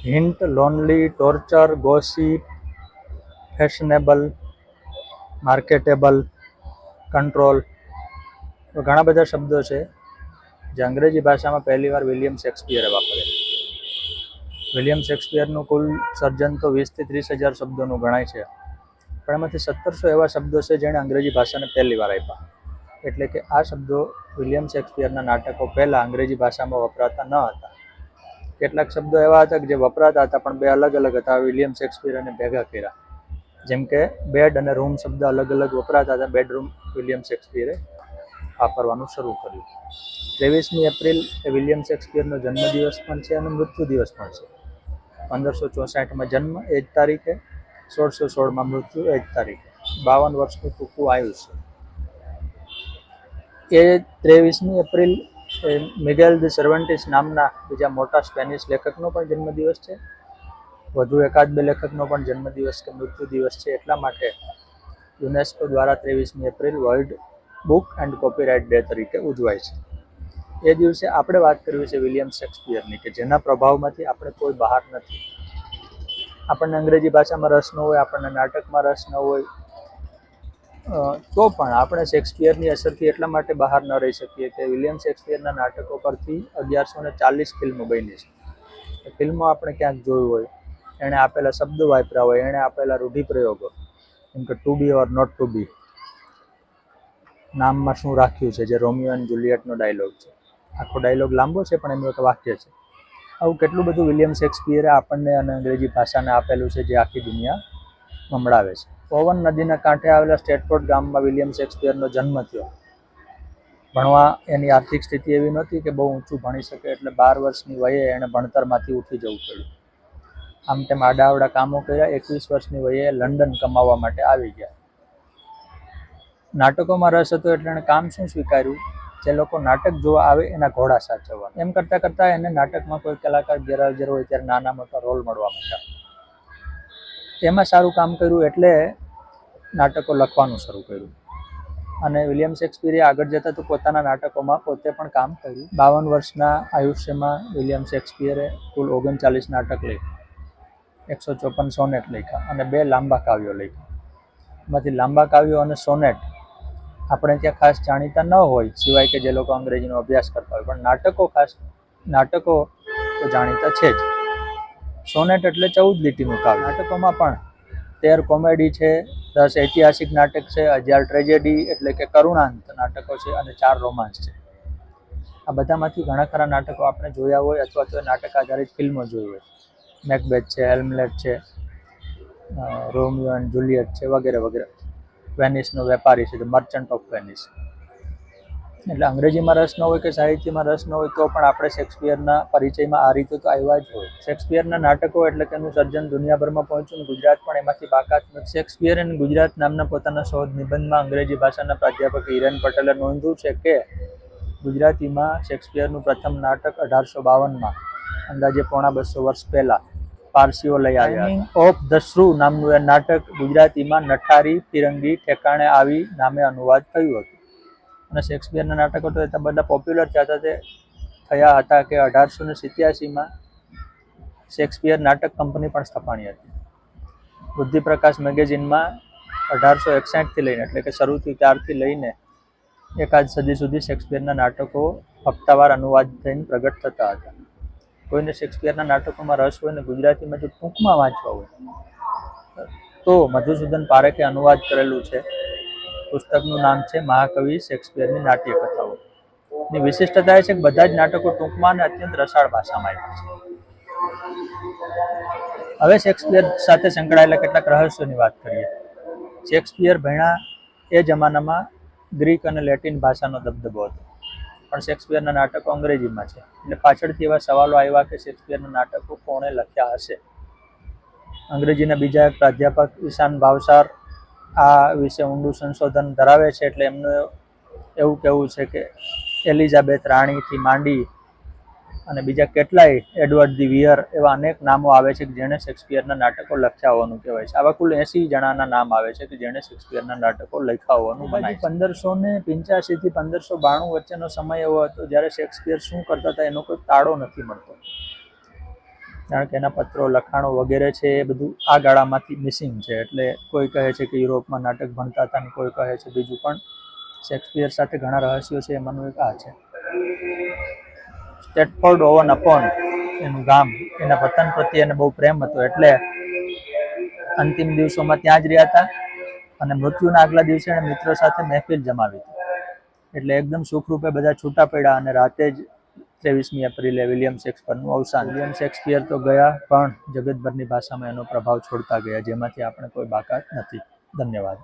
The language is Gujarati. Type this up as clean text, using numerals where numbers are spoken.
Hint, lonely, torture, gossip, fashionable, marketable, control, તો ઘણા બધા શબ્દો છે જે અંગ્રેજી ભાષામાં પહેલીવાર વિલિયમ શેક્સપિયરે વાપર્યા. વિલિયમ શેક્સપિયરનું કુલ સર્જન તો 20,000 થી 30,000 શબ્દોનું ગણાય છે, પણ એમાંથી 1700 એવા શબ્દો છે જેણે અંગ્રેજી ભાષાને પહેલીવાર આપ્યા. એટલે કે આ શબ્દો વિલિયમ શેક્સપિયરના નાટકો પહેલાં અંગ્રેજી ભાષામાં વપરાતા ન હતા. કેટલાક શબ્દો એવા હતા કે જે વપરાતા હતા પણ બે અલગ અલગ હતા. વિલિયમ શેક્સપિયરે ભેગા કર્યા. જેમ કે બેડ અને રૂમ શબ્દ અલગ અલગ વપરાતા હતા. બેડરૂમ વિલિયમ શેક્સપિયરે વાપરવાનું શરૂ કર્યું. 23મી એપ્રિલ એ વિલિયમ શેક્સપિયરનો જન્મદિવસ પણ છે અને મૃત્યુ દિવસ પણ છે. 1564માં જન્મ એ જ તારીખે, 1616માં મૃત્યુ એ જ તારીખે. 52 વર્ષનું ટૂંકું આયુષ્ય. એ 23મી એપ્રિલ મિગેલ દ સર્વન્ટિસ નામના બીજા મોટા સ્પેનિશ લેખકનો પણ જન્મદિવસ છે. વધુ એકાદ બે લેખકનો પણ જન્મદિવસ કે મૃત્યુ દિવસ છે. એટલા માટે યુનેસ્કો દ્વારા 23મી April world book and copyright day તરીકે ઉજવાય છે. એ દિવસે આપણે વાત કરવી છે વિલિયમ શેક્સપિયરની, કે જેના પ્રભાવમાંથી આપણે કોઈ બહાર નથી. આપણને અંગ્રેજી ભાષામાં રસ ન હોય, આપણને નાટકમાં રસ ન હોય, તો પણ આપણે શેક્સપિયરની અસરથી એટલા માટે બહાર ન રહી શકીએ કે વિલિયમ શેક્સપિયરના નાટકો પરથી 1140 ફિલ્મો બની છે. ફિલ્મો આપણે ક્યાંક જોયું હોય, એણે આપેલા શબ્દો વાપર્યા હોય, એણે આપેલા રૂઢિપ્રયોગો, જેમ કે to be or not to be, નામમાં શું રાખ્યું છે, જે રોમિયો એન્ડ જુલિયટનો ડાયલોગ છે. આખો ડાયલોગ લાંબો છે પણ એનું એક વાક્ય છે. આવું કેટલું બધું વિલિયમ શેક્સપિયરે આપણને અને અંગ્રેજી ભાષાને આપેલું છે, જે આખી દુનિયા મંબળાવે છે. ઓવન નદીના કાંઠે આવેલા સ્ટેટફોર્ડ ગામમાં વિલિયમ શેક્સપિયરનો જન્મ થયો. ભણવા એની આર્થિક સ્થિતિ એવી નહોતી કે બહુ ઊંચું ભણી શકે, એટલે 12 વર્ષની વયે એણે ભણતરમાંથી ઉઠી જવું પડ્યું. આમ તેમ આડાઅવડા કામો કર્યા. 21 વર્ષની વયે લંડન કમાવા માટે આવી ગયા. નાટકોમાં રસ હતો એટલે એણે કામ શું સ્વીકાર્યું, જે લોકો નાટક જોવા આવે એના ઘોડા સાચવવા. એમ કરતાં કરતાં એને નાટકમાં કોઈ કલાકાર ગેરહાજર હોય ત્યારે નાના મોટા રોલ મળવા માંડ્યા. એમાં સારું કામ કર્યું એટલે નાટકો લખવાનું શરૂ કર્યું. અને વિલિયમ શેક્સપિયરે આગળ જતા તો પોતાના નાટકોમાં પોતે પણ કામ કર્યું. 52 વર્ષના આયુષ્યમાં વિલિયમ શેક્સપિયરે કુલ 39 નાટક લખ્યા, 154 સોનેટ લખ્યા અને 2 લાંબા કાવ્યો લખ્યા. એમાંથી લાંબા કાવ્યો અને સોનેટ આપણે ત્યાં ખાસ જાણીતા ન હોય, સિવાય કે જે લોકો અંગ્રેજીનો અભ્યાસ કરતા હોય, પણ નાટકો તો જાણીતા છે જ. સોનેટ એટલે 14 લીટીનું કાવ્ય. નાટકોમાં પણ 13 કોમેડી છે, 10 ઐતિહાસિક નાટક છે, 11 ટ્રેજેડી એટલે કે કરુણાંત નાટકો છે અને 4 રોમાન્સ છે. આ બધામાંથી ઘણા ખરા નાટકો આપણે જોયા હોય અથવા તો નાટક આધારિત ફિલ્મો જોઈ હોય. મેકબેથ છે, હેમ્લેટ છે, રોમિયો એન્ડ જુલિયટ છે, વગેરે વગેરે. વેનિસનો વેપારી છે, ધ મર્ચન્ટ ઓફ વેનિસ. એટલે અંગ્રેજીમાં રસ ન હોય કે સાહિત્યમાં રસ ન હોય તો પણ આપણે શેક્સપિયરના પરિચયમાં આ રીતે તો આવ્યા જ હોય. શેક્સપિયરના નાટકો એટલે કે એનું સર્જન દુનિયાભરમાં પહોંચ્યું અને ગુજરાત પણ એમાંથી બાકાત નથી. શેક્સપિયર અને ગુજરાત નામના પોતાના શોધ નિબંધમાં અંગ્રેજી ભાષાના પ્રાધ્યાપક હિરેન પટેલે નોંધ્યું છે કે ગુજરાતીમાં શેક્સપિયરનું પ્રથમ નાટક 1852માં અંદાજે 250 વર્ષ પહેલાં પારસીઓ લઈ આવ્યા. ઓફ ધ શ્રુ નામનું એ નાટક ગુજરાતીમાં નઠારી ફિરંગી ઠેકાણે આવી નામે અનુવાદ થયું હતું. અને શેક્સપિયરના નાટકો તો એટલા બધા પોપ્યુલર થયા હતા કે 1887માં શેક્સપિયર નાટક કંપની પણ સ્થપાણી હતી. બુદ્ધિપ્રકાશ મેગેઝિનમાં 1861થી લઈને, એટલે કે શરૂથી ત્યારથી લઈને એકાદ સદી સુધી શેક્સપિયરના નાટકો હપ્તાવાર અનુવાદ થઈને પ્રગટ થતા હતા. કોઈને શેક્સપિયરના નાટકોમાં રસ હોય ને ગુજરાતીમાં જો ટૂંકમાં વાંચવા હોય તો મધુસૂદન પારેખે અનુવાદ કરેલું છે. પુસ્તકનું નામ છે મહાકવિ શેક્સપિયરની નાટ્યકથાઓ. ની વિશિષ્ટતા એ છે કે બધા જ નાટકો ટૂંકમાં અને અત્યંત રસાળ ભાષામાં આવ્યા છે. હવે શેક્સપિયર સાથે સંકળાયેલા કેટલાક રહસ્યોની વાત કરીએ. શેક્સપિયર ભણ્યા એ જમાનામાં ગ્રીક અને લેટિન ભાષાનો દબદબો હતો, પણ શેક્સપિયરના નાટકો અંગ્રેજીમાં છે. એટલે પાછળથી એવા સવાલો આવ્યા કે શેક્સપિયરના નાટકો કોણે લખ્યા હશે. અંગ્રેજીના બીજા એક પ્રાધ્યાપક ઈશાન ભાવસાર આ વિશે ઊંડું સંશોધન ધરાવે છે. એટલે એમનું એવું કહેવું છે કે એલિઝાબેથ રાણીથી માંડી અને બીજા કેટલાય, એડવર્ડ ધી વિયર, એવા અનેક નામો આવે છે કે જેણે શેક્સપિયરના નાટકો લખ્યા હોવાનું કહેવાય છે. આવા કુલ 80 જણાના નામ આવે છે કે જેણે શેક્સપિયરના નાટકો લખ્યા હોવાનું મનાય છે. 1585 થી 1592 વચ્ચેનો સમય એવો હતો જ્યારે શેક્સપિયર શું કરતા હતા એનો કોઈ તાળો નથી મળતો. કારણ કે એના પત્રો લખાણો વગેરે છે એ બધું આ ગાળામાંથી મિસિંગ છે. એટલે કોઈ કહે છે કે યુરોપમાં નાટક ભણતા હતા અને કોઈ કહે છે બીજું, પણ શેક્સપિયર સાથે ઘણા રહસ્યો છે. એમાંનું એક આ છે. સ્ટેટફોર્ડ ઓવન અપોન એનું ગામ, એના વતન પ્રત્યે એને બહુ પ્રેમ હતો, એટલે અંતિમ દિવસોમાં ત્યાં જ રહ્યા હતા અને મૃત્યુના આગલા દિવસે એણે મિત્રો સાથે મહેફિલ જમાવી હતી. એટલે એકદમ સુખરૂપે બધા છૂટા પડ્યા અને રાતે જ 23મી એપ્રિલે વિલિયમ શેક્સપિયરનું અવસાન. વિલિયમ શેક્સપિયર તો ગયા, પણ જગતભરની ભાષામાં એનો પ્રભાવ છોડતા ગયા, જેમાંથી આપણે કોઈ બાકાત નથી. ધન્યવાદ.